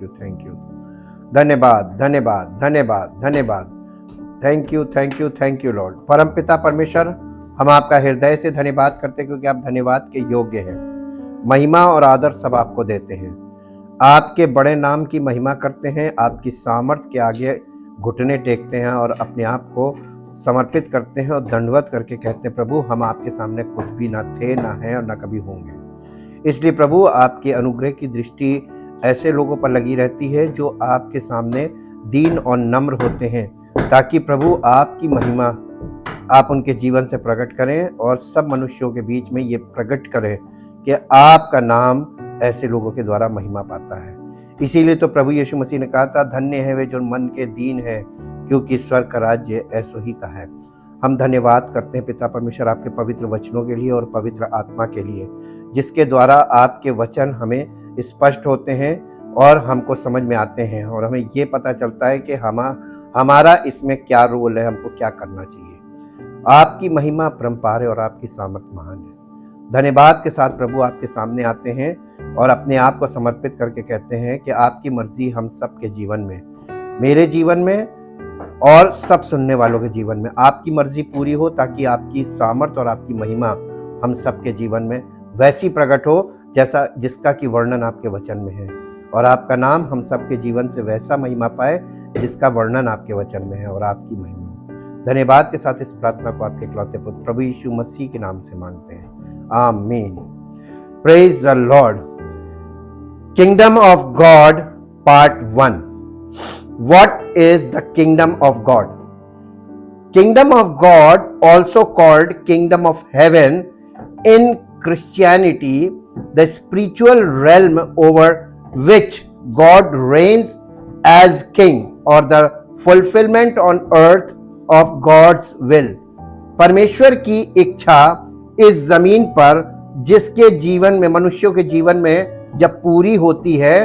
You, thank you. धन्यवाद, धन्यवाद, धन्यवाद, धन्यवाद। Thank you, thank you, thank you Lord. परमपिता परमेश्वर, हम आपका हृदय से धन्यवाद करते हैं क्योंकि आप धन्यवाद के योग्य हैं। महिमा और आदर सब आपको देते हैं। आपके बड़े नाम की महिमा करते हैं, आपकी सामर्थ्य के आगे घुटने टेकते हैं और अपने आप को समर्पित करते हैं और दंडवत करके कहते हैं प्रभु हम आपके सामने कुछ भी ना थे, ना हैं और ना कभी होंगे। इसलिए प्रभु आपके अनुग्रह की दृष्टि ऐसे लोगों पर लगी रहती है जो आपके सामने दीन और नम्र होते हैं, ताकि प्रभु आपकी महिमा आप उनके जीवन से प्रकट करें और सब मनुष्यों के बीच में ये प्रकट करें कि आपका नाम ऐसे लोगों के द्वारा महिमा पाता है। इसीलिए तो प्रभु यीशु मसीह ने कहा था धन्य है वे जो मन के दीन है, क्योंकि स्वर्ग का राज्य ऐसो ही का है। हम धन्यवाद करते हैं पिता परमेश्वर आपके पवित्र वचनों के लिए और पवित्र आत्मा के लिए, जिसके द्वारा आपके वचन हमें स्पष्ट होते हैं और हमको समझ में आते हैं और हमें ये पता चलता है कि हमारा इसमें क्या रोल है, हमको क्या करना चाहिए। आपकी महिमा परम्पार है और आपकी सामर्थ्य महान है। धन्यवाद के साथ प्रभु आपके सामने आते हैं और अपने आप को समर्पित करके कहते हैं कि आपकी मर्जी हम सब के जीवन में, मेरे जीवन में और सब सुनने वालों के जीवन में आपकी मर्जी पूरी हो, ताकि आपकी सामर्थ्य और आपकी महिमा हम सब के जीवन में वैसी प्रकट हो जैसा जिसका कि वर्णन आपके वचन में है, और आपका नाम हम सब के जीवन से वैसा महिमा पाए जिसका वर्णन आपके वचन में है और आपकी महिमा। धन्यवाद के साथ इस प्रार्थना को आपके इकलौते पुत्र प्रभु यीशु मसीह के नाम से मांगते हैं, आमीन। Praise the Lord. Kingdom of God part 1। What is the kingdom of God? Kingdom of God, also called kingdom of heaven in Christianity, the spiritual realm over which God reigns as king, or the fulfillment on earth of God's will. परमेश्वर की इच्छा इस जमीन पर जिसके जीवन में, मनुष्यों के जीवन में जब पूरी होती है,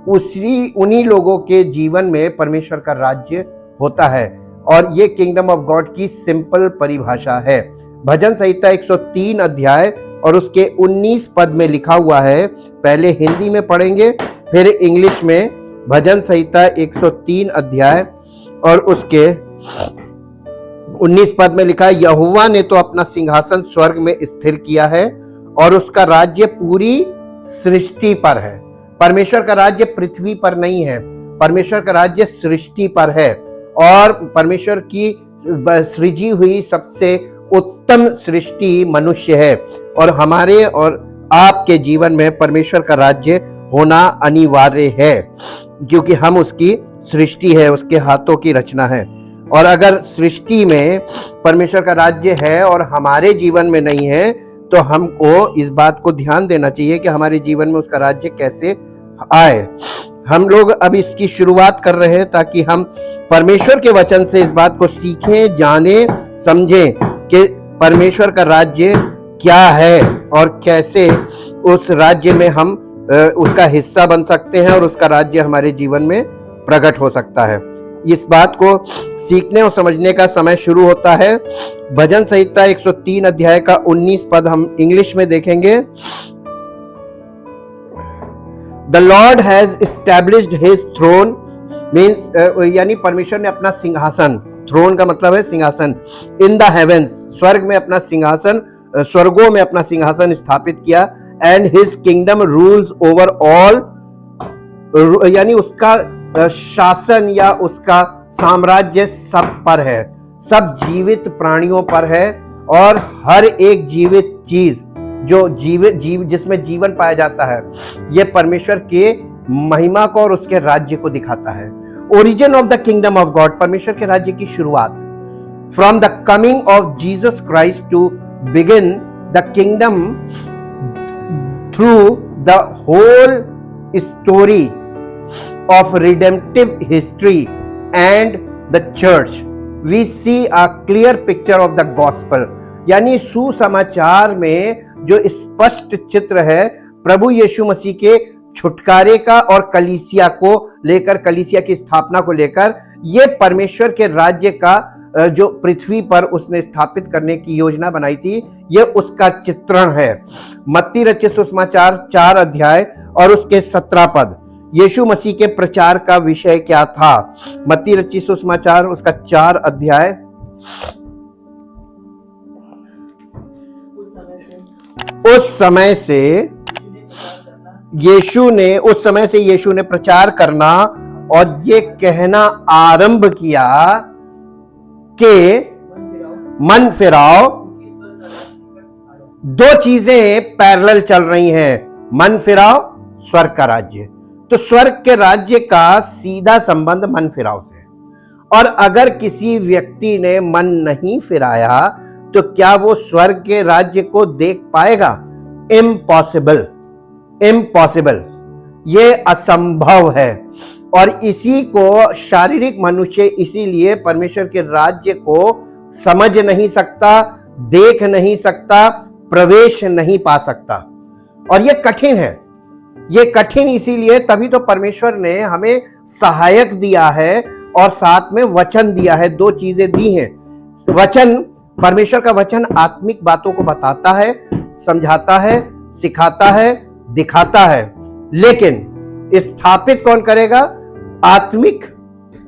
उन्हीं लोगों के जीवन में परमेश्वर का राज्य होता है। और ये किंगडम ऑफ गॉड की सिंपल परिभाषा है। भजन संहिता 103 अध्याय और उसके 19 पद में लिखा हुआ है। पहले हिंदी में पढ़ेंगे फिर इंग्लिश में। भजन संहिता 103 अध्याय और उसके 19 पद में लिखा है, यहोवा ने तो अपना सिंहासन स्वर्ग में स्थिर किया है और उसका राज्य पूरी सृष्टि पर है। परमेश्वर का राज्य पृथ्वी पर नहीं है, परमेश्वर का राज्य सृष्टि पर है और परमेश्वर की सृजी हुई सबसे उत्तम सृष्टि मनुष्य है। और हमारे और आपके जीवन में परमेश्वर का राज्य होना अनिवार्य है, क्योंकि हम उसकी सृष्टि है, उसके हाथों की रचना है। और अगर सृष्टि में परमेश्वर का राज्य है और हमारे जीवन में नहीं है, तो हमको इस बात को ध्यान देना चाहिए कि हमारे जीवन में उसका राज्य कैसे आए। हम लोग अब इसकी शुरुआत कर रहे हैं ताकि हम परमेश्वर के वचन से इस बात को सीखें, जानें, समझें कि परमेश्वर का राज्य क्या है और कैसे उस राज्य में हम उसका हिस्सा बन सकते हैं और उसका राज्य हमारे जीवन में प्रकट हो सकता है। इस बात को सीखने और समझने का समय शुरू होता है। भजन संहिता 103 अध्याय का 19 पद हम इंग्लिश में देखेंगे। The Lord has established his throne means यानी परमेश्वर ने अपना सिंहासन, थ्रोन का मतलब है सिंहासन, in the heavens, स्वर्ग में अपना सिंहासन, स्वर्गों में अपना सिंहासन स्थापित किया, and his kingdom rules over all, यानी उसका शासन या उसका साम्राज्य सब पर है, सब जीवित प्राणियों पर है और हर एक जीवित चीज जो जिसमें जीवन पाया जाता है, यह परमेश्वर के महिमा को और उसके राज्य को दिखाता है। Origin of the kingdom of God, परमेश्वर के राज्य की शुरुआत, from the coming of Jesus Christ to begin the kingdom through the whole story of redemptive history and the church, we see a clear picture of the gospel, यानी सुसमाचार में जो स्पष्ट चित्र है प्रभु यीशु मसीह के छुटकारे का और कलीसिया को लेकर, कलीसिया की स्थापना को लेकर, ये परमेश्वर के राज्य का जो पृथ्वी पर उसने स्थापित करने की योजना बनाई थी, ये उसका चित्रण है। मत्ती रचित सुसमाचार 4 अध्याय और उसके 17 पद, यीशु मसीह के प्रचार का विषय क्या था? मत्ती रचित सुसमाचार उसका 4 अध्याय। उस समय से यीशु ने प्रचार करना और ये कहना आरंभ किया कि मन फिराओ। दो चीजें पैरेलल चल रही हैं, मन फिराओ, स्वर्ग का राज्य। तो स्वर्ग के राज्य का सीधा संबंध मन फिराओ से है। और अगर किसी व्यक्ति ने मन नहीं फिराया तो क्या वो स्वर्ग के राज्य को देख पाएगा? इम्पॉसिबल, इम्पॉसिबल, ये असंभव है। और इसी को शारीरिक मनुष्य इसीलिए परमेश्वर के राज्य को समझ नहीं सकता, देख नहीं सकता, प्रवेश नहीं पा सकता। और ये कठिन है, ये कठिन इसीलिए, तभी तो परमेश्वर ने हमें सहायक दिया है और साथ में वचन दिया है। दो चीजें दी हैं। वचन, परमेश्वर का वचन आत्मिक बातों को बताता है, समझाता है, सिखाता है, दिखाता है, लेकिन स्थापित कौन करेगा? आत्मिक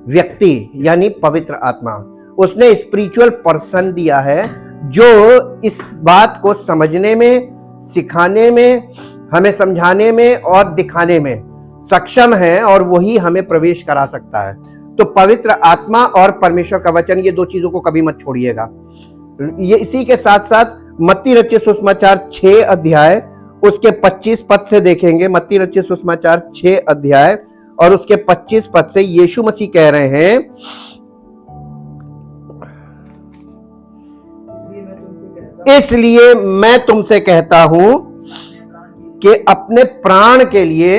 व्यक्ति यानी पवित्र आत्मा। उसने स्पिरिचुअल पर्सन दिया है जो इस बात को समझने में, सिखाने में, हमें समझाने में और दिखाने में सक्षम है, और वही हमें प्रवेश करा सकता है। तो पवित्र आत्मा और परमेश्वर का वचन, ये दो चीजों को कभी मत छोड़िएगा। ये इसी के साथ साथ मत्ती रचित सुसमाचार 6 अध्याय उसके 25 पद से देखेंगे। मत्ती रचित सुसमाचार 6 अध्याय और उसके 25 पद से यीशु मसीह कह रहे हैं, इसलिए मैं तुमसे कहता हूं कि अपने प्राण के लिए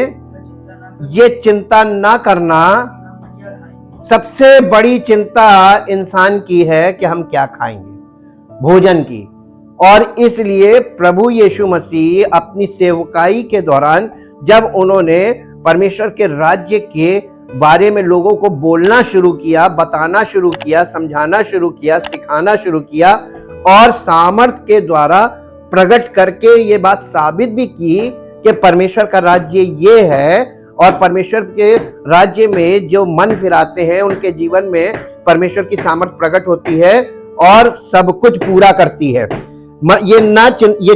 ये चिंता ना करना। सबसे बड़ी चिंता इंसान की है कि हम क्या खाएंगे, भोजन की। और इसलिए प्रभु यीशु मसीह अपनी सेवकाई के दौरान जब उन्होंने परमेश्वर के राज्य के बारे में लोगों को बोलना शुरू किया, बताना शुरू किया, समझाना शुरू किया, सिखाना शुरू किया और सामर्थ के द्वारा प्रकट करके ये बात साबित भी की कि परमेश्वर का राज्य ये है, और परमेश्वर के राज्य में जो मन फिराते हैं उनके जीवन में परमेश्वर की सामर्थ प्रकट होती है और सब कुछ पूरा करती है। ये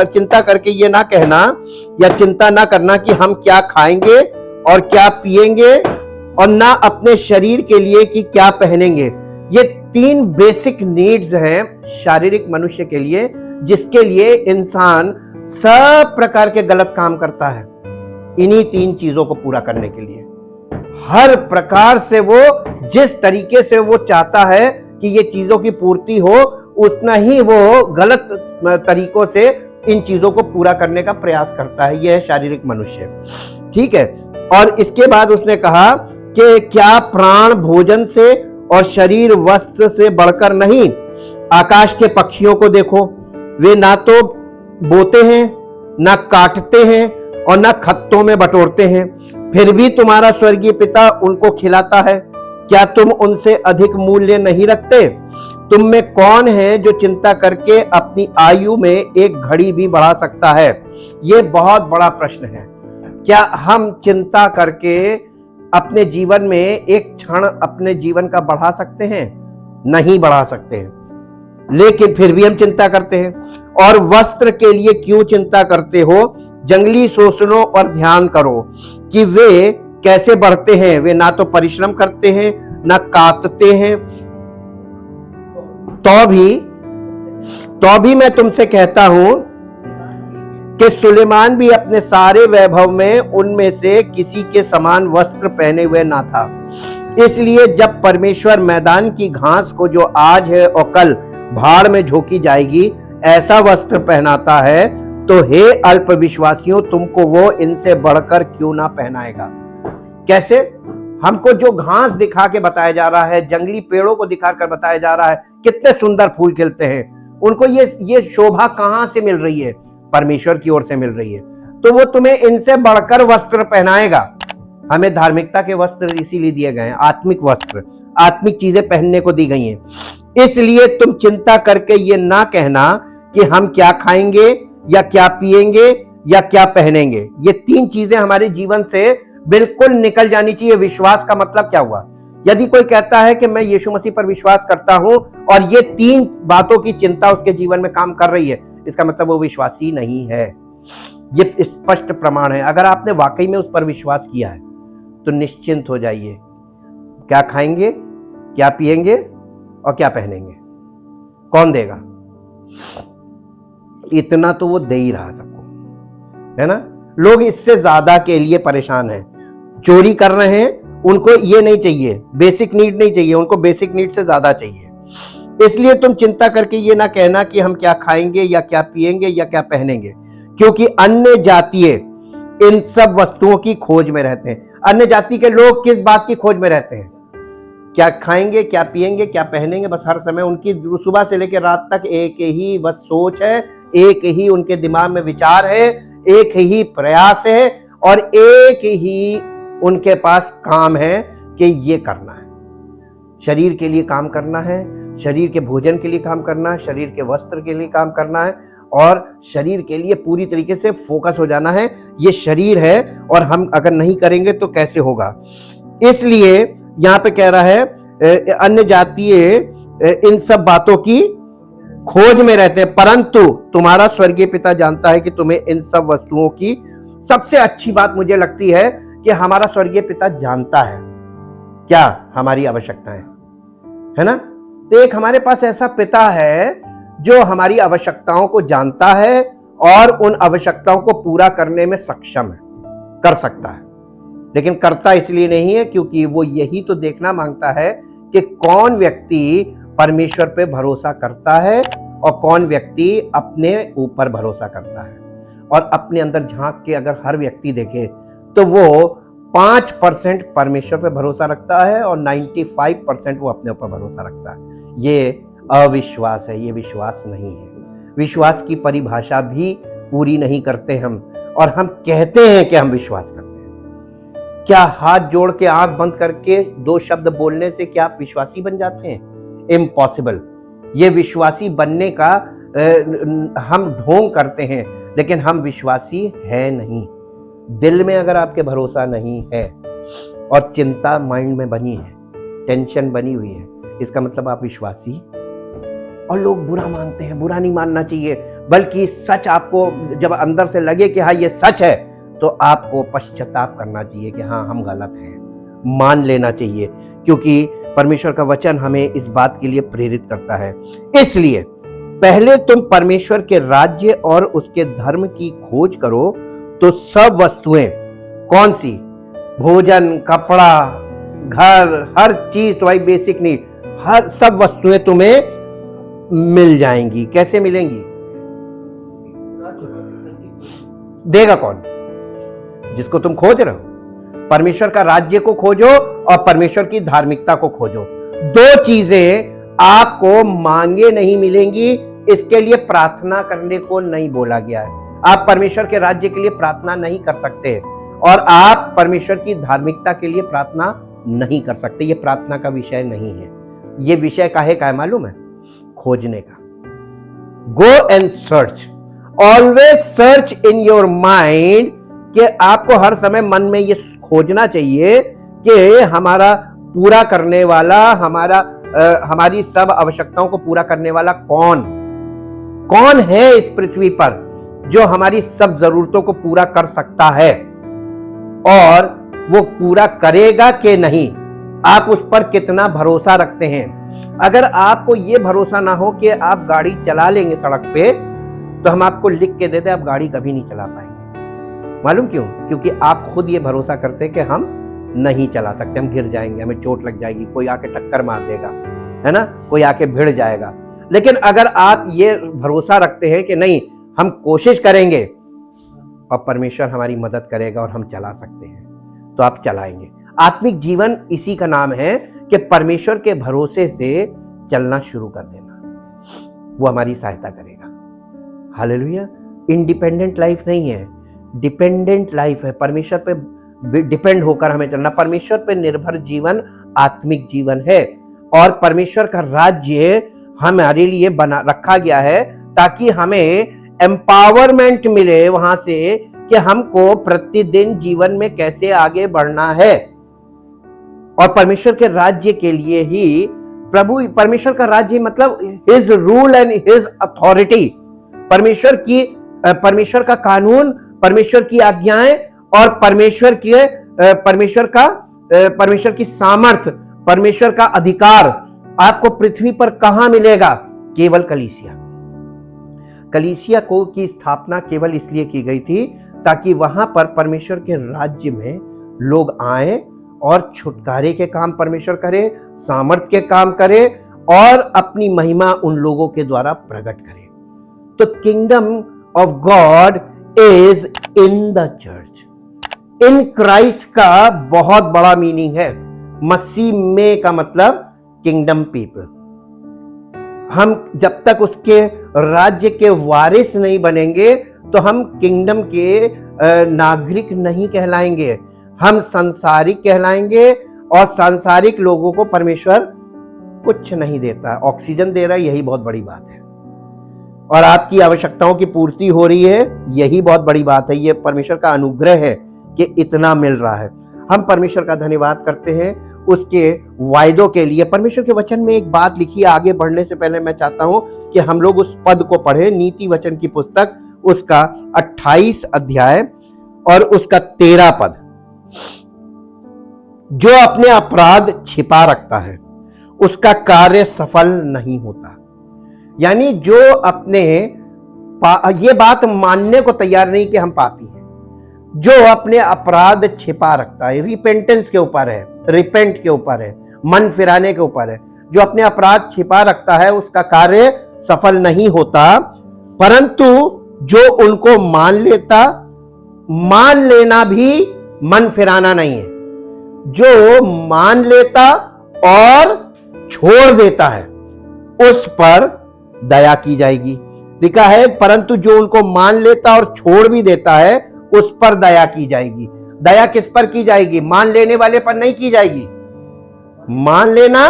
चिंता करके ये ना कहना या चिंता ना करना कि हम क्या खाएंगे और क्या पिएंगे, और ना अपने शरीर के लिए कि क्या पहनेंगे। ये 3 बेसिक नीड्स हैं शारीरिक मनुष्य के लिए, जिसके लिए इंसान सब प्रकार के गलत काम करता है। इन्हीं 3 चीजों को पूरा करने के लिए हर प्रकार से वो जिस तरीके से वो चाहता है कि ये चीजों की पूर्ति हो, उतना ही वो गलत तरीकों से इन चीजों को पूरा करने का प्रयास करता है। यह है शारीरिक मनुष्य, ठीक है। और इसके बाद उसने कहा कि क्या प्राण भोजन से और शरीर वस्त्र से बढ़कर नहीं? आकाश के पक्षियों को देखो, वे ना तो बोते हैं, ना काटते हैं और ना खत्तों में बटोरते हैं, फिर भी तुम्हारा स्वर्गीय पिता उनको खिलाता है। क्या तुम उनसे अधिक मूल्य नहीं रखते? तुम में कौन है जो चिंता करके अपनी आयु में एक घड़ी भी बढ़ा सकता है? यह बहुत बड़ा प्रश्न है। क्या हम चिंता करके अपने जीवन में एक क्षण अपने जीवन का बढ़ा सकते हैं? नहीं बढ़ा सकते हैं, लेकिन फिर भी हम चिंता करते हैं। और वस्त्र के लिए क्यों चिंता करते हो? जंगली शोषणों पर ध्यान करो कि वे कैसे बढ़ते हैं। वे ना तो परिश्रम करते हैं, ना काटते हैं। तो भी मैं तुमसे कहता हूं कि सुलेमान भी अपने सारे वैभव में उनमें से किसी के समान वस्त्र पहने हुए ना था। इसलिए जब परमेश्वर मैदान की घास को, जो आज है और कल भाड़ में झोंकी जाएगी, ऐसा वस्त्र पहनाता है, तो हे अल्पविश्वासियों, तुमको वो इनसे बढ़कर क्यों ना पहनाएगा। कैसे? हमको जो घास दिखा के बताया जा रहा है, जंगली पेड़ों को दिखाकर बताया जा रहा है, कितने सुंदर फूल खिलते हैं, उनको ये शोभा कहां से मिल रही है? परमेश्वर की ओर से मिल रही है। तो वो तुम्हें इनसे बढ़कर वस्त्र पहनाएगा। हमें धार्मिकता के वस्त्र इसीलिए दिए गए हैं, आत्मिक वस्त्र, आत्मिक चीजें पहनने को दी गई हैं। इसलिए तुम चिंता करके ये ना कहना कि हम क्या खाएंगे या क्या पिएंगे या क्या पहनेंगे। ये 3 चीजें हमारे जीवन से बिल्कुल निकल जानी चाहिए। विश्वास का मतलब क्या हुआ? यदि कोई कहता है कि मैं यीशु मसीह पर विश्वास करता हूं और ये 3 बातों की चिंता उसके जीवन में काम कर रही है, इसका मतलब वो विश्वासी नहीं है। ये स्पष्ट प्रमाण है। अगर आपने वाकई में उस पर विश्वास किया है तो निश्चिंत हो जाइए। क्या खाएंगे, क्या पिएंगे और क्या पहनेंगे, कौन देगा? इतना तो वो दे ही रहा सबको, है ना। लोग इससे ज्यादा के लिए परेशान हैं। चोरी कर रहे हैं, उनको ये नहीं चाहिए, बेसिक नीड नहीं चाहिए, उनको बेसिक नीड से ज्यादा चाहिए। इसलिए तुम चिंता करके ये ना कहना कि हम क्या खाएंगे या क्या पिएंगे या क्या पहनेंगे, क्योंकि अन्य जातीय इन सब वस्तुओं की खोज में रहते हैं। अन्य जाति के लोग किस बात की खोज में रहते हैं? क्या खाएंगे, क्या पिएंगे, क्या पहनेंगे, बस हर समय उनकी सुबह से लेकर रात तक एक ही बस सोच है, एक ही उनके दिमाग में विचार है, एक ही प्रयास है और एक ही उनके पास काम है कि ये करना है। शरीर के लिए काम करना है, शरीर के भोजन के लिए काम करना है, शरीर के वस्त्र के लिए काम करना है और शरीर के लिए पूरी तरीके से फोकस हो जाना है। ये शरीर है और हम अगर नहीं करेंगे तो कैसे होगा? इसलिए यहां पे कह रहा है अन्य जातीय इन सब बातों की खोज में रहते हैं, परंतु तुम्हारा स्वर्गीय पिता जानता है कि तुम्हें इन सब वस्तुओं की, सबसे अच्छी बात मुझे लगती है कि हमारा स्वर्गीय पिता जानता है क्या हमारी आवश्यकताएं, है ना। तो एक हमारे पास ऐसा पिता है जो हमारी आवश्यकताओं को जानता है और उन आवश्यकताओं को पूरा करने में सक्षम है, कर सकता है। लेकिन करता इसलिए नहीं है क्योंकि वो यही तो देखना मांगता है कि कौन व्यक्ति परमेश्वर पे भरोसा करता है और कौन व्यक्ति अपने ऊपर भरोसा करता है। और अपने अंदर झांक के अगर हर व्यक्ति देखे तो वो 5% परमेश्वर पे भरोसा रखता है और 95% वो अपने ऊपर भरोसा रखता है। ये अविश्वास है, ये विश्वास नहीं है। विश्वास की परिभाषा भी पूरी नहीं करते हम, और हम कहते हैं कि हम विश्वास करते हैं। क्या हाथ जोड़ के आंख बंद करके 2 शब्द बोलने से क्या आप विश्वासी बन जाते हैं? इम्पॉसिबल। ये विश्वासी बनने का हम ढोंग करते हैं, लेकिन हम विश्वासी है नहीं। दिल में अगर आपके भरोसा नहीं है और चिंता माइंड में बनी है, टेंशन बनी हुई है, इसका मतलब आप विश्वासी। और लोग बुरा मानते हैं, बुरा नहीं मानना चाहिए, बल्कि सच आपको जब अंदर से लगे कि हाँ ये सच है तो आपको पश्चाताप करना चाहिए कि हाँ हम गलत हैं, मान लेना चाहिए, क्योंकि परमेश्वर का वचन हमें इस बात के लिए प्रेरित करता है। इसलिए पहले तुम परमेश्वर के राज्य और उसके धर्म की खोज करो तो सब वस्तुएं, कौन सी? भोजन, कपड़ा, घर, हर चीज, तुम्हारी बेसिक नीड, हर सब वस्तुएं तुम्हें मिल जाएंगी। कैसे मिलेंगी? देगा कौन? जिसको तुम खोज रहे हो। परमेश्वर का राज्य को खोजो और परमेश्वर की धार्मिकता को खोजो। 2 चीजें आपको मांगे नहीं मिलेंगी, इसके लिए प्रार्थना करने को नहीं बोला गया है। आप परमेश्वर के राज्य के लिए प्रार्थना नहीं कर सकते और आप परमेश्वर की धार्मिकता के लिए प्रार्थना नहीं कर सकते। ये प्रार्थना का विषय नहीं है। ये विषय काहे का है मालूम है? खोजने का। Go and search, always search in your mind, कि आपको हर समय मन में ये खोजना चाहिए कि हमारा पूरा करने वाला, हमारी सब आवश्यकताओं को पूरा करने वाला कौन है इस पृथ्वी पर जो हमारी सब जरूरतों को पूरा कर सकता है, और वो पूरा करेगा कि नहीं, आप उस पर कितना भरोसा रखते हैं। अगर आपको ये भरोसा ना हो कि आप गाड़ी चला लेंगे सड़क पे, तो हम आपको लिख के देते, आप गाड़ी कभी नहीं चला पाएंगे। मालूम क्यों? क्योंकि आप खुद ये भरोसा करते हैं कि हम नहीं चला सकते, हम गिर जाएंगे, हमें चोट लग जाएगी, कोई आके टक्कर मार देगा, है ना, कोई आके भिड़ जाएगा। लेकिन अगर आप ये भरोसा रखते हैं कि नहीं, हम कोशिश करेंगे और परमेश्वर हमारी मदद करेगा और हम चला सकते हैं, तो आप चलाएंगे। आत्मिक जीवन इसी का नाम है कि परमेश्वर के भरोसे से चलना शुरू कर देना, वो हमारी सहायता करेगा। हालेलुया। इंडिपेंडेंट लाइफ नहीं है, डिपेंडेंट लाइफ है। परमेश्वर पे डिपेंड होकर हमें चलना। परमेश्वर पे निर्भर जीवन आत्मिक जीवन है, और परमेश्वर का राज्य हमारे लिए बना रखा गया है ताकि हमें एम्पावरमेंट मिले वहां से कि हमको प्रतिदिन जीवन में कैसे आगे बढ़ना है। और परमेश्वर के राज्य के लिए ही परमेश्वर का राज्य मतलब his rule and his authority, परमेश्वर का कानून, परमेश्वर की आज्ञाएं और परमेश्वर की सामर्थ, परमेश्वर का अधिकार आपको पृथ्वी पर कहां मिलेगा? केवल कलीसिया की स्थापना केवल इसलिए की गई थी ताकि वहां पर परमेश्वर के राज्य में लोग आए और छुटकारे के काम परमेश्वर करे, सामर्थ के काम करे और अपनी महिमा उन लोगों के द्वारा प्रकट करे। तो kingdom of God is in the church. In Christ का बहुत बड़ा मीनिंग है। मसीह में का मतलब किंगडम पीपल। हम जब तक उसके राज्य के वारिस नहीं बनेंगे तो हम किंगडम के नागरिक नहीं कहलाएंगे, हम सांसारिक कहलाएंगे। और सांसारिक लोगों को परमेश्वर कुछ नहीं देता, ऑक्सीजन दे रहा है, यही बहुत बड़ी बात है। और आपकी आवश्यकताओं की पूर्ति हो रही है, यही बहुत बड़ी बात है। ये परमेश्वर का अनुग्रह है कि इतना मिल रहा है। हम परमेश्वर का धन्यवाद करते हैं उसके वायदों के लिए। परमेश्वर के वचन में एक बात लिखी है। आगे बढ़ने से पहले मैं चाहता हूं कि हम लोग उस पद को पढ़े, नीति वचन की पुस्तक उसका 28 अध्याय और उसका 13 पद। जो अपने अपराध छिपा रखता है उसका कार्य सफल नहीं होता। यानी जो अपने ये बात मानने को तैयार नहीं कि हम पापी हैं, जो अपने अपराध छिपा रखता है, रिपेंटेंस के ऊपर है, रिपेंट के ऊपर है, मन फिराने के ऊपर है, जो अपने अपराध छिपा रखता है उसका कार्य सफल नहीं होता। परंतु जो उनको मान लेना भी मन फिराना नहीं है। जो मान लेता और छोड़ देता है उस पर दया की जाएगी। लिखा है परंतु जो उनको मान लेता और छोड़ भी देता है उस पर दया की जाएगी। दया किस पर की जाएगी? मान लेने वाले पर नहीं की जाएगी। मान लेना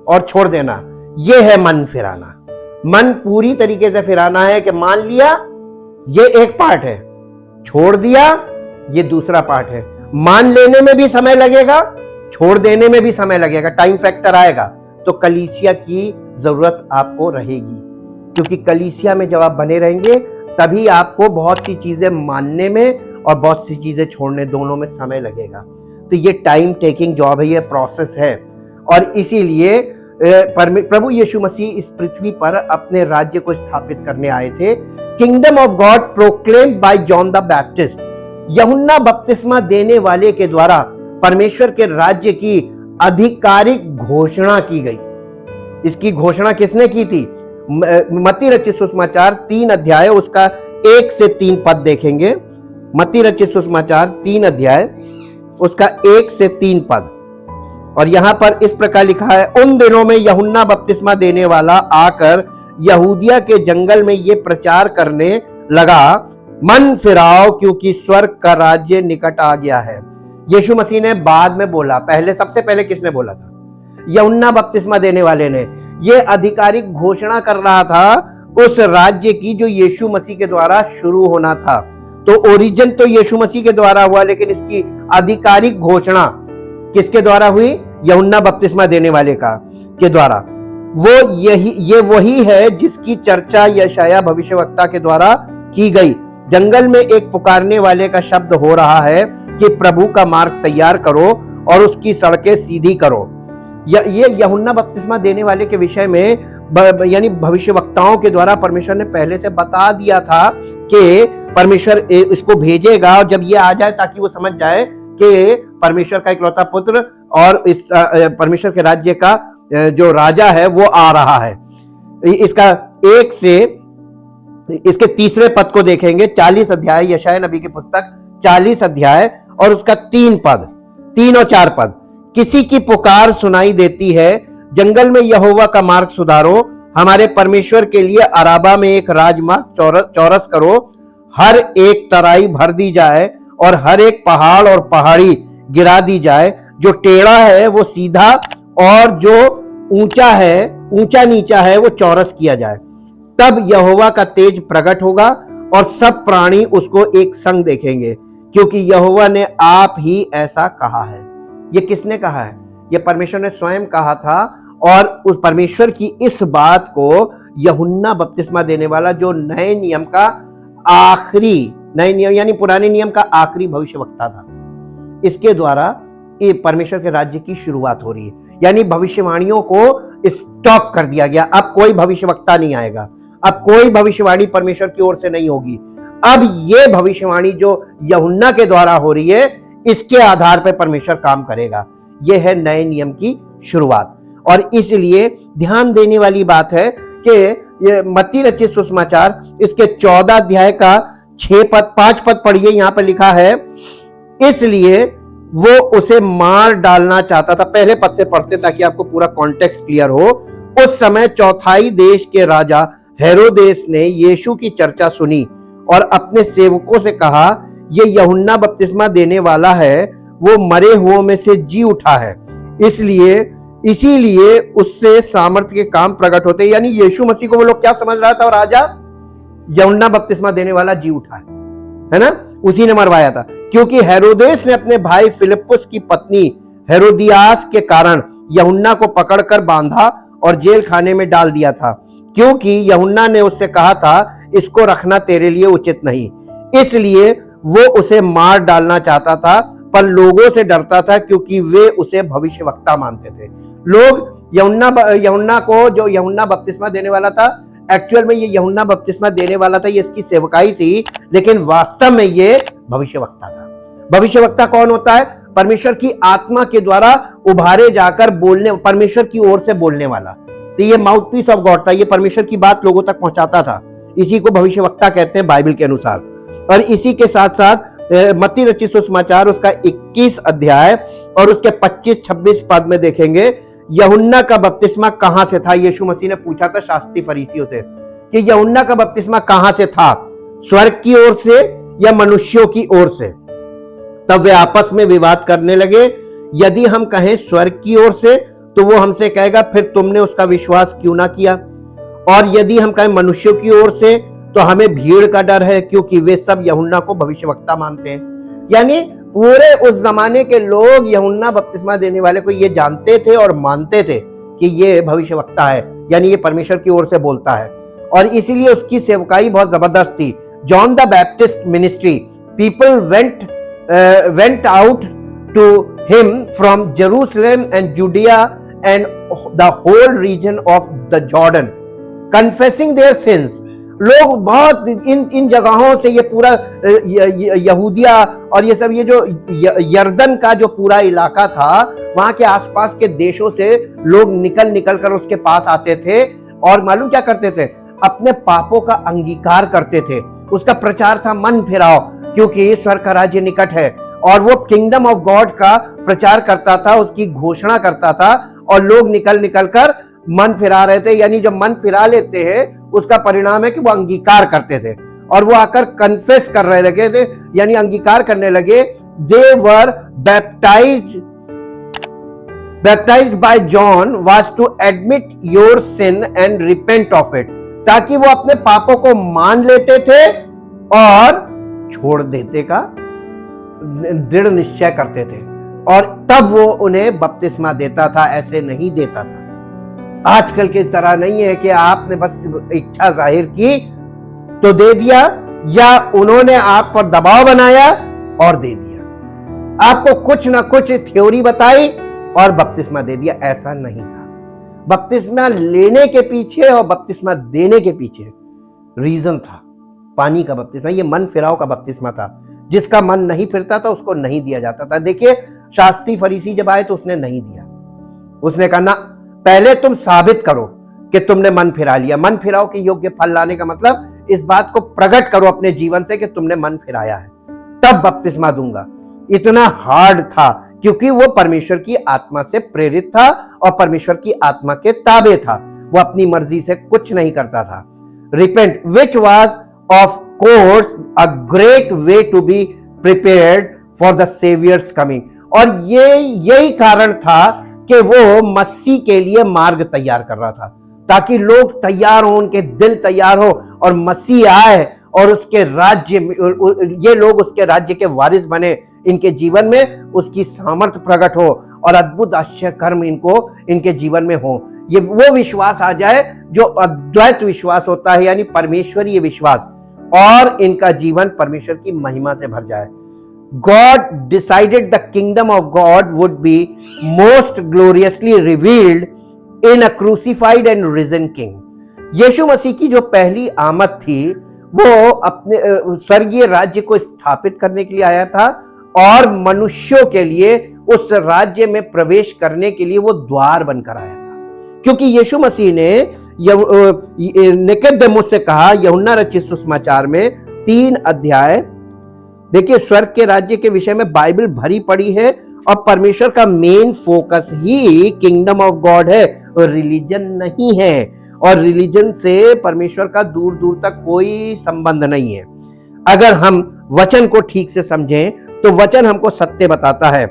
और छोड़ देना, यह है मन फिराना। मन पूरी तरीके से फिराना है कि मान लिया, ये एक पार्ट है, छोड़ दिया, ये दूसरा पार्ट है। मान लेने में भी समय लगेगा, छोड़ देने में भी समय लगेगा, टाइम फैक्टर आएगा। तो कलीसिया की जरूरत आपको रहेगी, क्योंकि कलीसिया में जब आप बने रहेंगे तभी आपको बहुत सी चीजें मानने में और बहुत सी चीजें छोड़ने, दोनों में समय लगेगा। तो ये टाइम टेकिंग जॉब है, ये प्रोसेस है। और इसीलिए प्रभु यीशु मसीह इस पृथ्वी पर अपने राज्य को स्थापित करने आए थे। Kingdom of God proclaimed by John the Baptist, यूहन्ना बपतिस्मा देने वाले के द्वारा परमेश्वर के राज्य की आधिकारिक घोषणा की गई। इसकी घोषणा किसने की थी? मत्ती रचित सुसमाचार 3 अध्याय उसका 1 से 3 पद देखेंगे। मत्ती रचित सुसमाचार 3 अध्याय उसका 1 से 3 पद। और यहां पर इस प्रकार लिखा है, उन दिनों में यूहन्ना बपतिस्मा देने वाला आकर यहूदिया के जंगल में ये प्रचार करने लगा, मन फिराओ क्योंकि स्वर्ग का राज्य निकट आ गया है। यीशु मसीह ने बाद में बोला, सबसे पहले किसने बोला था? यूहन्ना बपतिस्मा देने वाले ने। ये आधिकारिक घोषणा कर रहा था उस राज्य की जो यीशु मसीह के द्वारा शुरू होना था। तो ओरिजिन तो यीशु मसीह के द्वारा हुआ, लेकिन इसकी आधिकारिक घोषणा किसके द्वारा हुई? यूहन्ना बपतिस्मा देने वाले के द्वारा। ये वही है जिसकी चर्चा यशायाह भविष्यवक्ता के द्वारा की गई। जंगल में एक पुकारने वाले का शब्द हो रहा है कि प्रभु का मार्ग तैयार करो और उसकी सड़कें सीधी करो। ये यूहन्ना बपतिस्मा देने वाले के विषय में यानी भविष्यवक्ताओं के द्वारा परमेश्वर ने पहले से बता दिया था कि परमेश्वर इसको भेजेगा, और जब ये आ जाए ताकि वो समझ जाए कि परमेश्वर का इकलौता पुत्र और इस परमेश्वर के राज्य का जो राजा है वो आ रहा है। इसका 1 से इसके 3 पद को देखेंगे। 40 अध्याय यशायाह नबी की पुस्तक 40 अध्याय और उसका 3 पद, 3 और 4 पद। किसी की पुकार सुनाई देती है, जंगल में यहोवा का मार्ग सुधारो, हमारे परमेश्वर के लिए अराबा में एक राजमार्ग चौरस करो। हर एक तराई भर दी जाए और हर एक पहाड़ और पहाड़ी गिरा दी जाए। जो टेढ़ा है वो सीधा और जो ऊंचा नीचा है वो चौरस किया जाए। तब यहोवा का तेज प्रकट होगा और सब प्राणी उसको एक संग देखेंगे, क्योंकि यहोवा ने आप ही ऐसा कहा है। ये किसने कहा है? ये परमेश्वर ने स्वयं कहा था। और उस परमेश्वर की इस बात को यूहन्ना बपतिस्मा देने वाला, जो नए नियम का आखिरी, नए नियम यानी पुराने नियम का आखिरी भविष्यवक्ता था, इसके द्वारा ये परमेश्वर के राज्य की शुरुआत हो रही है। यानी भविष्यवाणियों को स्टॉप कर दिया गया। अब कोई भविष्यवक्ता नहीं आएगा, अब कोई भविष्यवाणी परमेश्वर की ओर से नहीं होगी। अब ये भविष्यवाणी जो यूहन्ना के द्वारा हो रही है, इसके आधार पर परमेश्वर काम करेगा। यह है नए नियम की शुरुआत। और इसलिए ध्यान देने वाली बात है कि ये मत्ती रचित सुसमाचार, इसके 14 अध्याय का 5 पद पढ़िए। यहां पर लिखा है, इसलिए वो उसे मार डालना चाहता था। पहले पद से पढ़ते ताकि आपको पूरा कॉन्टेक्स्ट क्लियर हो। उस समय चौथाई देश के राजा हेरोदेस ने यीशु की चर्चा सुनी और अपने सेवकों से कहा, ये यूहन्ना बपतिस्मा देने वाला है, वो मरे हुओं में से जी उठा है, इसीलिए उससे सामर्थ्य के काम प्रकट होते। यानी यीशु मसीह को वो लोग क्या समझ रहा था? और राजा यूहन्ना बपतिस्मा देने वाला जी उठा है ना, उसी ने मरवाया था। क्योंकि हेरोदेस ने अपने भाई फिलिप्पुस की पत्नी हेरोदियास के कारण यूहन्ना को पकड़कर बांधा और जेल खाने में डाल दिया था, क्योंकि यूहन्ना ने उससे कहा था, इसको रखना तेरे लिए उचित नहीं। इसलिए वो उसे मार डालना चाहता था, पर लोगों से डरता था, क्योंकि वे उसे भविष्यवक्ता मानते थे। लोग यूहन्ना को, जो यूहन्ना बपतिस्मा देने वाला था, एक्चुअल में ये यूहन्ना बपतिस्मा देने वाला था, ये इसकी सेवकाई थी, लेकिन वास्तव में ये भविष्यवक्ता था। भविष्यवक्ता कौन होता है? परमेश्वर की आत्मा के द्वारा उभारे जाकर बोलने, परमेश्वर की ओर से बोलने वाला। तो ये माउथ पीस ऑफ गॉड था, ये परमेश्वर की बात लोगों तक पहुंचाता था। इसी को भविष्यवक्ता कहते हैं बाइबल के अनुसार। और इसी के साथ साथ मत्ती रचित सुसमाचार उसका 21 अध्याय और उसके 25-26 पद में देखेंगे, यूहन्ना का बपतिस्मा कहां से था। यीशु मसीह ने पूछा था शास्त्री फरीसियों से कि यूहन्ना का बपतिस्मा कहां से था, स्वर्ग की ओर से या मनुष्यों की ओर से? तब वे आपस में विवाद करने लगे। यदि हम कहें स्वर्ग की ओर से, तो वो हमसे कहेगा, फिर तुमने उसका विश्वास क्यों ना किया? और यदि हम कहें मनुष्यों की ओर से, तो हमें भीड़ का डर है, क्योंकि वे सब यूहन्ना को भविष्यवक्ता मानते हैं। यानी पूरे उस जमाने के लोग यूहन्ना बपतिस्मा देने वाले को ये जानते थे और मानते थे कि ये भविष्यवक्ता है, यानी ये परमेश्वर की ओर से बोलता है। और इसीलिए उसकी सेवकाई बहुत जबरदस्त थी। John the Baptist ministry, people went out to him from Jerusalem and Judea and the whole region of the Jordan, confessing their sins. लोग बहुत इन जगहों से, ये पूरा यहूदिया और ये सब, ये जो यर्दन का जो पूरा इलाका था, वहां के आसपास के देशों से लोग निकल कर उसके पास आते थे और मालूम क्या करते थे? अपने पापों का अंगीकार करते थे। उसका प्रचार था मन फिराओ, क्योंकि स्वर्ग का राज्य निकट है। और वो किंगडम ऑफ गॉड का प्रचार करता था, उसकी घोषणा करता था, और लोग निकल कर मन फिरा रहे थे। यानी जब मन फिरा लेते हैं, उसका परिणाम है कि वो अंगीकार करते थे और वो आकर कन्फेस कर रहे लगे थे, यानी अंगीकार करने लगे। They were baptised by John was to admit your sin and repent of it, ताकि वो अपने पापों को मान लेते थे और छोड़ देते का दृढ़ निश्चय करते थे, और तब वो उन्हें बपतिस्मा देता था, ऐसे नहीं देता था। आजकल की तरह नहीं है कि आपने बस इच्छा जाहिर की तो दे दिया, या उन्होंने आप पर दबाव बनाया और दे दिया, आपको कुछ ना कुछ थ्योरी बताई और बपतिस्मा दे दिया। ऐसा नहीं था। बपतिस्मा लेने के पीछे और बपतिस्मा देने के पीछे रीजन था। पानी का बपतिस्मा, ये मन फिराव का बपतिस्मा था। जिसका मन नहीं फिरता था उसको नहीं दिया जाता था। देखिए, शास्त्री फरीसी जब आए तो उसने नहीं दिया। उसने कहा, ना, पहले तुम साबित करो कि तुमने मन फिरा लिया। मन फिराव के योग्य फल लाने का मतलब इस बात को प्रकट करो अपने जीवन से कि तुमने मन फिराया है, तब बपतिस्मा दूंगा। इतना हार्ड था, क्योंकि वो परमेश्वर की आत्मा से प्रेरित था और परमेश्वर की आत्मा के ताबे था। वो अपनी मर्जी से कुछ नहीं करता था। Repent which was of course a great way to be prepared for the Saviour's coming. और यही कारण था कि वो मसीह के लिए मार्ग तैयार कर रहा था, ताकि लोग तैयार हो, उनके दिल तैयार हो और मसीह आए और उसके राज्य में ये लोग उसके राज्य के वारिस बने, इनके जीवन में उसकी सामर्थ्य प्रकट हो और अद्भुत आश्चर्य कर्म इनके जीवन में हो। ये वो विश्वास आ जाए जो अद्वैत विश्वास होता है, यानी परमेश्वरीय विश्वास, और इनका जीवन परमेश्वर की महिमा से भर जाए। God decided the kingdom of God would be most gloriously revealed in a crucified and risen king. यीशु मसीह की जो पहली आमद थी वो अपने स्वर्गीय राज्य को स्थापित करने के लिए आया था और मनुष्यों के लिए उस राज्य में प्रवेश करने के लिए वो द्वार बनकर आया था। क्योंकि यीशु मसीह ने निकोदेमुस से कहा, यूहन्ना रचित सुसमाचार में 3 अध्याय, देखिए स्वर्ग के राज्य के विषय में बाइबल भरी पड़ी है और परमेश्वर का main focus he kingdom of God है और रिलीजन नहीं है, और रिलीजन से परमेश्वर का दूर दूर तक कोई संबंध नहीं है। अगर हम वचन को ठीक से समझें तो वचन हमको सत्य बताता है।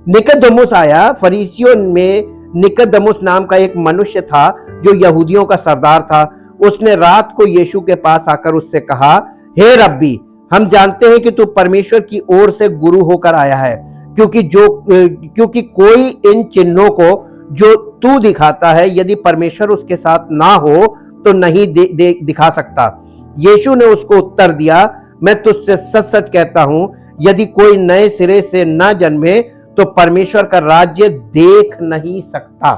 निकोदेमुस आया, फरीसियों में निकोदेमुस नाम का एक मनुष्य था जो यहूदियों का सरदार था। उसने रात को यीशु के पास आकर उससे कहा, हे रब्बी, हम जानते हैं कि तू परमेश्वर की ओर से गुरु होकर आया है, क्योंकि कोई इन चिन्हों को जो तू दिखाता है यदि परमेश्वर उसके साथ ना हो तो नहीं दिखा सकता। यीशु ने उसको उत्तर दिया, मैं तुझसे सच सच कहता हूं, यदि कोई नए सिरे से न जन्मे तो परमेश्वर का राज्य देख नहीं सकता।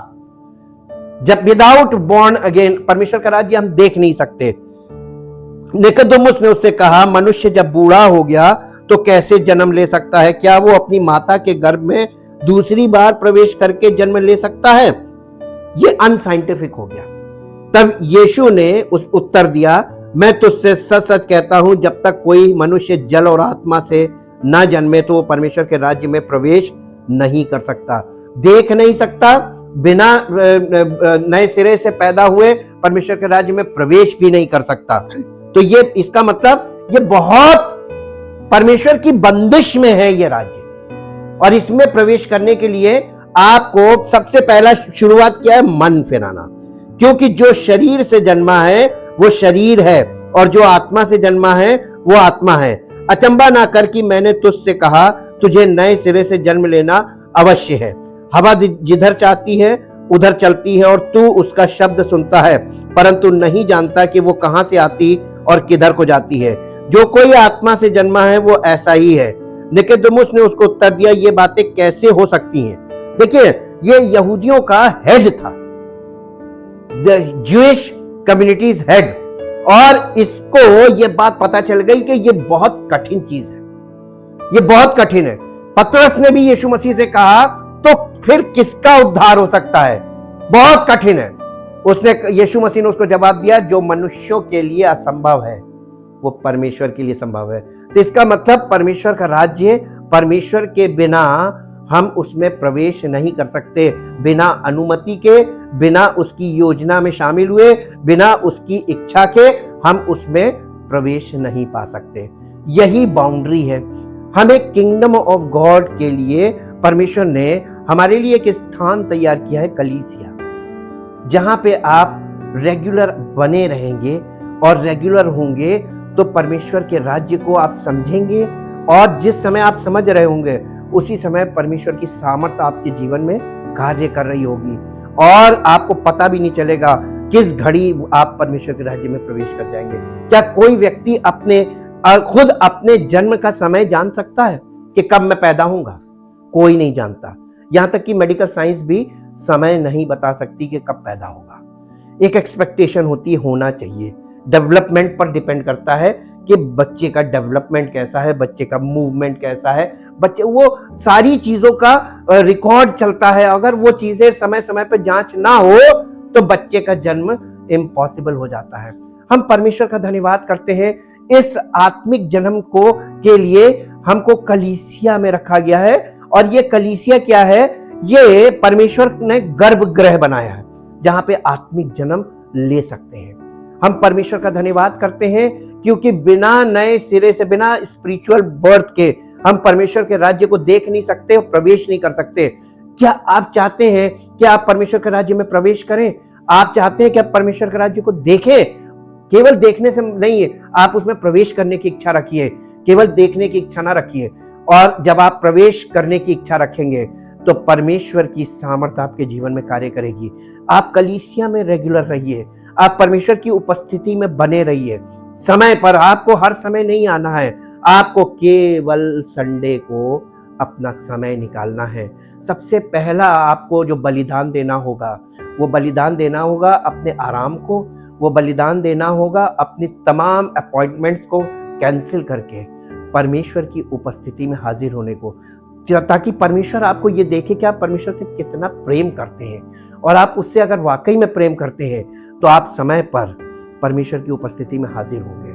जब विदाउट बॉर्न अगेन परमेश्वर का राज्य हम देख नहीं सकते। निकोदेमुस ने उससे कहा, मनुष्य जब बूढ़ा हो गया तो कैसे जन्म ले सकता है? क्या वो अपनी माता के गर्भ में दूसरी बार प्रवेश करके जन्म ले सकता है? ये अनसाइंटिफिक हो गया। तब यीशु ने उस उत्तर दिया, मैं तुझसे सच सच कहता हूं, जब तक कोई मनुष्य जल और आत्मा से ना जन्मे तो वो परमेश्वर के राज्य में प्रवेश नहीं कर सकता, देख नहीं सकता, बिना नए सिरे से पैदा हुए परमेश्वर के राज्य में प्रवेश भी नहीं कर सकता। तो ये इसका मतलब ये बहुत परमेश्वर की बंदिश में है ये राज्य, और इसमें प्रवेश करने के लिए आपको सबसे पहला शुरुआत क्या है? मन फिराना। क्योंकि जो शरीर से जन्मा है वो शरीर है और जो आत्मा से जन्मा है वो आत्मा है। अचंबा ना कर कि मैंने तुझसे कहा, तुझे नए सिरे से जन्म लेना अवश्य है। हवा जिधर चाहती है उधर चलती है और तू उसका शब्द सुनता है, परंतु नहीं जानता कि वो कहां से आती और किधर को जाती है। जो कोई आत्मा से जन्मा है वो ऐसा ही है। निकोदेमुस ने उसको उत्तर दिया, ये बातें कैसे हो सकती हैं? देखिए, ये यहूदियों का हेड था, द ज्यूइश कम्युनिटीज हेड, और इसको ये बात पता चल गई कि ये बहुत कठिन चीज है, ये बहुत कठिन है। पतरस ने भी यीशु मसीह से कहा, तो फिर किसका उद्धार हो सकता है? बहुत कठिन है। यीशु मसीह ने उसको जवाब दिया, जो मनुष्यों के लिए असंभव है वो परमेश्वर के लिए संभव है। तो इसका मतलब परमेश्वर का राज्य, परमेश्वर के बिना हम उसमें प्रवेश नहीं कर सकते, बिना अनुमति के, बिना उसकी योजना में शामिल हुए, बिना उसकी इच्छा के हम उसमें प्रवेश नहीं पा सकते। यही बाउंड्री है। हमें किंगडम ऑफ गॉड के लिए परमेश्वर ने हमारे लिए एक स्थान तैयार किया है, कलीसिया, जहां पे आप रेगुलर बने रहेंगे और रेगुलर होंगे तो परमेश्वर के राज्य को आप समझेंगे, और जिस समय आप समझ रहे होंगे उसी समय परमेश्वर की सामर्थ्य आपके जीवन में कार्य कर रही होगी और आपको पता भी नहीं चलेगा किस घड़ी आप परमेश्वर के राज्य में प्रवेश कर जाएंगे। क्या कोई व्यक्ति खुद अपने जन्म का समय जान सकता है कि कब मैं पैदा होऊंगा? कोई नहीं जानता। यहां तक कि मेडिकल साइंस भी समय नहीं बता सकती कि कब पैदा होगा। एक एक्सपेक्टेशन होती है, होना चाहिए। डेवलपमेंट पर डिपेंड करता है कि बच्चे का डेवलपमेंट कैसा है, बच्चे का मूवमेंट कैसा है, बच्चे वो सारी चीजों का रिकॉर्ड चलता है। अगर वो चीजें समय समय पर जांच ना हो तो बच्चे का जन्म इम्पॉसिबल हो जाता है। हम परमेश्वर का धन्यवाद करते हैं, इस आत्मिक जन्म को के लिए हमको कलीसिया में रखा गया है। और ये कलीसिया क्या है? ये परमेश्वर ने गर्भगृह बनाया है जहां पे आत्मिक जन्म ले सकते हैं। हम परमेश्वर का धन्यवाद करते हैं क्योंकि बिना नए सिरे से, बिना स्पिरिचुअल बर्थ के हम परमेश्वर के राज्य को देख नहीं सकते और प्रवेश नहीं कर सकते। क्या आप चाहते हैं कि आप परमेश्वर के राज्य में प्रवेश करें? आप चाहते हैं कि आप परमेश्वर के राज्य को देखें? केवल देखने से नहीं है, आप उसमें प्रवेश करने की इच्छा रखिए, केवल देखने की इच्छा ना रखिए। और जब आप प्रवेश करने की इच्छा रखेंगे तो परमेश्वर की सामर्थ आपके जीवन में कार्य करेगी। आप कलीसिया में रेगुलर रहिए, आप परमेश्वर की उपस्थिति में बने रहिए समय पर। आपको हर समय नहीं आना है, आपको केवल संडे को अपना समय निकालना है। सबसे पहला आपको जो बलिदान देना होगा, वो बलिदान देना होगा अपने आराम को, वो बलिदान देना होगा अपनी तमाम अपॉइंटमेंट्स को कैंसिल करके परमेश्वर की उपस्थिति में हाजिर होने को, ताकि परमेश्वर आपको ये देखे कि आप परमेश्वर से कितना प्रेम करते हैं। और आप उससे अगर वाकई में प्रेम करते हैं तो आप समय पर परमेश्वर की उपस्थिति में हाजिर होंगे।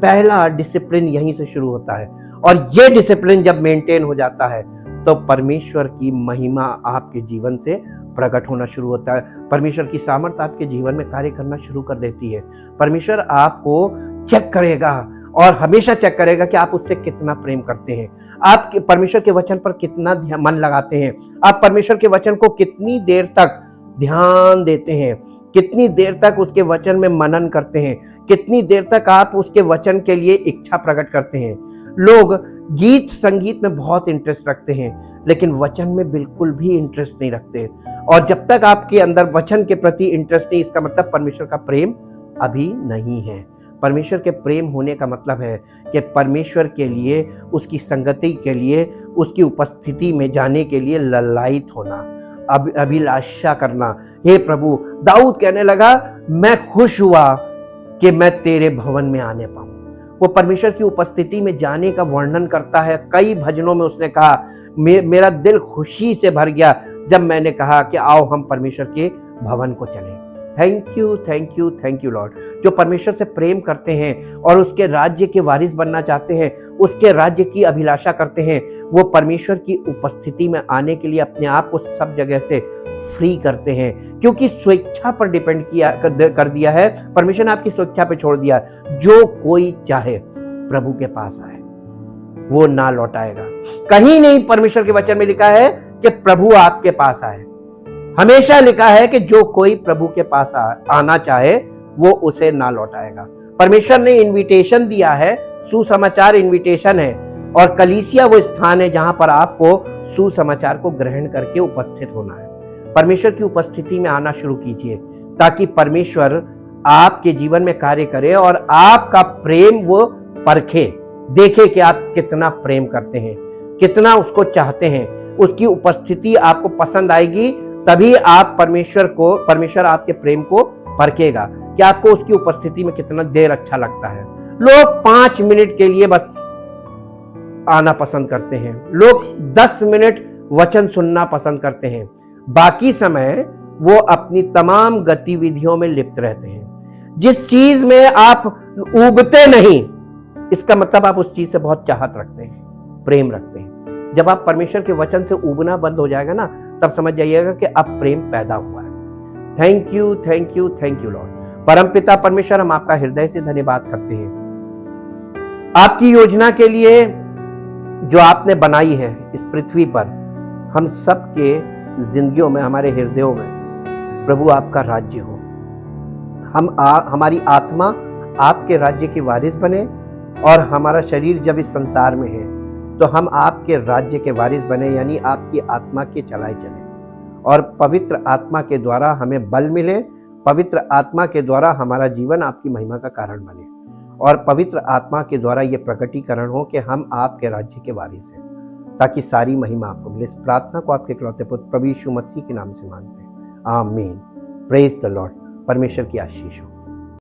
पहला डिसिप्लिन यहीं से शुरू होता है, और ये डिसिप्लिन जब मेंटेन हो जाता है तो परमेश्वर की महिमा आपके जीवन से प्रकट होना शुरू होता है। परमेश्वर की सामर्थ आपके जीवन में कार्य करना शुरू कर देती है। परमेश्वर आपको चेक करेगा और हमेशा चेक करेगा कि आप उससे कितना प्रेम करते हैं, आप परमेश्वर के वचन पर कितना मन लगाते हैं, आप परमेश्वर के वचन को कितनी देर तक ध्यान देते हैं, कितनी देर तक उसके वचन में मनन करते हैं, कितनी देर तक आप उसके वचन के लिए इच्छा प्रकट करते हैं। लोग गीत संगीत में बहुत इंटरेस्ट रखते हैं, लेकिन वचन में बिल्कुल भी इंटरेस्ट नहीं रखते। और जब तक आपके अंदर वचन के प्रति इंटरेस्ट नहीं, इसका मतलब परमेश्वर का प्रेम अभी नहीं है। परमेश्वर के प्रेम होने का मतलब है कि परमेश्वर के लिए, उसकी संगति के लिए, उसकी उपस्थिति में जाने के लिए ललायित होना, अभिलाषा करना। हे प्रभु, दाऊद कहने लगा, मैं खुश हुआ कि मैं तेरे भवन में आने पाऊं। वो परमेश्वर की उपस्थिति में जाने का वर्णन करता है। कई भजनों में उसने कहा, मेरा दिल खुशी से भर गया जब मैंने कहा कि आओ हम परमेश्वर के भवन को चलें। Thank you, thank you, thank you Lord. जो परमेश्वर से प्रेम करते हैं और उसके राज्य के वारिस बनना चाहते हैं, उसके राज्य की अभिलाषा करते हैं, वो परमेश्वर की उपस्थिति में आने के लिए अपने आप को सब जगह से फ्री करते हैं, क्योंकि स्वेच्छा पर डिपेंड कर दिया है। परमेश्वर ने आपकी स्वेच्छा पे छोड़ दिया। जो कोई चाहे प्रभु के पास आए, वो ना लौटाएगा। कहीं नहीं परमेश्वर के वचन में लिखा है कि प्रभु आपके पास आए। हमेशा लिखा है कि जो कोई प्रभु के पास आना चाहे वो उसे ना लौटाएगा। परमेश्वर ने इनविटेशन दिया है, सुसमाचार इनविटेशन है, और कलीसिया वो स्थान है जहां पर आपको सुसमाचार को ग्रहण करके उपस्थित होना है। परमेश्वर की उपस्थिति में आना शुरू कीजिए, ताकि परमेश्वर आपके जीवन में कार्य करे और आपका प्रेम वो परखे, देखे कि आप कितना प्रेम करते हैं, कितना उसको चाहते हैं। उसकी उपस्थिति आपको पसंद आएगी, तभी आप परमेश्वर आपके प्रेम को परखेगा कि आपको उसकी उपस्थिति में कितना देर अच्छा लगता है। लोग 5 मिनट के लिए बस आना पसंद करते हैं, लोग 10 मिनट वचन सुनना पसंद करते हैं, बाकी समय वो अपनी तमाम गतिविधियों में लिप्त रहते हैं। जिस चीज में आप उबते नहीं, इसका मतलब आप उस चीज से बहुत चाहत रखते हैं, प्रेम रखते हैं। जब आप परमेश्वर के वचन से उबना बंद हो जाएगा ना, तब समझ जाइएगा कि अब प्रेम पैदा हुआ है। Thank you, thank you, thank you Lord. परमपिता परमेश्वर, हम आपका हृदय से धन्यवाद करते हैं आपकी योजना के लिए जो आपने बनाई है इस पृथ्वी पर। हम सबके जिंदगियों में, हमारे हृदयों में प्रभु आपका राज्य हो। हमारी आत्मा आपके राज्य की वारिस बने, और हमारा शरीर जब इस संसार में है तो हम आपके राज्य के वारिस बने, यानी आपकी आत्मा के चलाए चले, और पवित्र आत्मा के द्वारा हमें बल मिले, पवित्र आत्मा के द्वारा हमारा जीवन आपकी महिमा का कारण बने, और पवित्र आत्मा के द्वारा ये प्रकटीकरण हो कि हम आपके राज्य के वारिस हैं, ताकि सारी महिमा आपको मिले। इस प्रार्थना को आपके इकलौते पुत्र प्रभु यीशु मसीह के नाम से मांगते हैं, आमीन। Praise the Lord. परमेश्वर की आशीष हो।